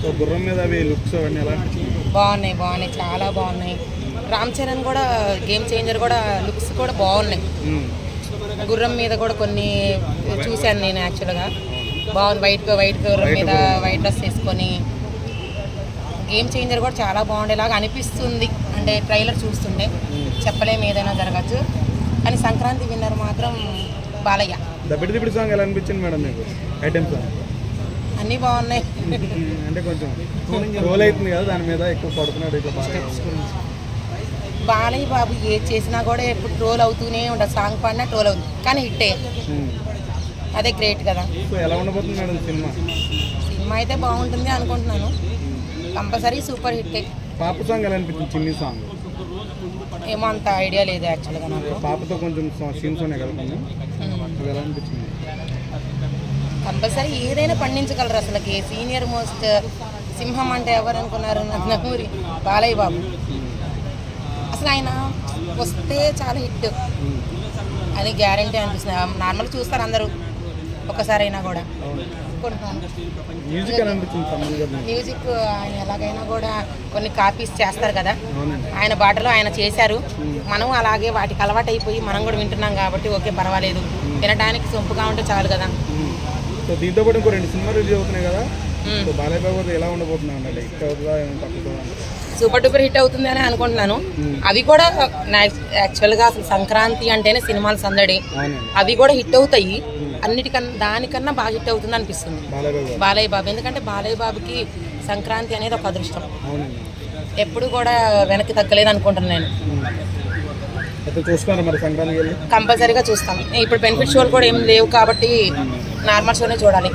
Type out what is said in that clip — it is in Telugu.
సో గుర్రం మీద అవి లుక్స్ అవన్నీ ఎలా బాగున్నాయి చాలా బాగున్నాయి. రామ్ చరణ్ కూడా గేమ్ చేంజర్ కూడా లుక్స్ కూడా బాగున్నాయి. గుర్రం మీద కూడా కొన్ని చూశాను నేను యాక్చువల్గా. బాగుంది, వైట్ గుర్రం మీద వైట్ డ్రెస్ వేసుకొని గేమ్ చేంజర్ కూడా చాలా బాగుండేలాగా అనిపిస్తుంది. అంటే ట్రైలర్ చూస్తుంటే చెప్పలేము, ఏదైనా జరగచ్చు. కానీ సంక్రాంతి విన్నర్ మాత్రం బాలయ్య. దబిడి సాంగ్ ఎలా అనిపించింది మేడం మీకు? ఐటమ్ సాంగ్ అన్నీ బాగున్నాయి. అంటే కొంచెం రోల్ అవుతుంది కదా, దాని మీద ఎక్కువ పడుతున్నాడు. బాలయ్య బాబు ఏది చేసినా కూడా ఎప్పుడు ట్రోల్ అవుతూనే ఉంటుంది. సాంగ్ పాడినా ట్రోల్ అవుతుంది, కానీ హిట్టే. అదే గ్రేట్ కదా. ఎలా ఉండబోతుంది మేడం సినిమా అయితే బాగుంటుంది అనుకుంటున్నాను. కంపల్సరీ సూపర్ హిట్టే. పాప సాంగ్ ఎలా అనిపించింది? చిన్ని సాంగ్ ఏమో అంత ఐడియా లేదు యాక్చువల్గా నాకు. పాపతో కొంచెం సీన్స్ ఉన్నాయి కదా, ఎలా అనిపించింది? కంపల్సరీ ఏదైనా పండించగలరు. అసలుకి సీనియర్ మోస్ట్ సింహం అంటే ఎవరు అనుకున్నారు? నందమూరి బాలయ్య బాబు. అసలు ఆయన వస్తే చాలా హిట్ అది గ్యారంటీ అనిపిస్తుంది. నార్మల్ చూస్తారు అందరూ ఒకసారి అయినా కూడా. మ్యూజిక్ ఆయన ఎలాగైనా కూడా కొన్ని కాపీస్ చేస్తారు కదా, ఆయన బాటలో ఆయన చేశారు. మనం అలాగే వాటికి అలవాటు అయిపోయి మనం కూడా వింటున్నాం కాబట్టి ఓకే పర్వాలేదు, వినడానికి సొంపుగా ఉంటే చాలు కదా. దీంతో పాటు ఇంకో 2 సినిమాలు రిలీజ్ అవుతున్నాయి కదా, బాలయ్య బాబు ఎలా ఉండబోతున్నాయి? సూపర్ డూపర్ హిట్ అవుతుంది అని అనుకుంటున్నాను. అవి కూడా యాక్చువల్గా అసలు సంక్రాంతి అంటేనే సినిమాలు సందడి. అవి కూడా హిట్ అవుతాయి. అన్నిటికన్నా దానికన్నా బాగా హిట్ అవుతుంది అనిపిస్తుంది బాలయ్య బాబు. ఎందుకంటే బాలయ్య బాబుకి సంక్రాంతి అనేది ఒక అదృష్టం. ఎప్పుడు కూడా వెనక్కి తగ్గలేదు అనుకుంటున్నాను నేను. కంపల్సరీగా చూస్తాం. ఇప్పుడు బెనిఫిట్ షోలు కూడా ఏం లేవు కాబట్టి నార్మల్ షోనే చూడాలి.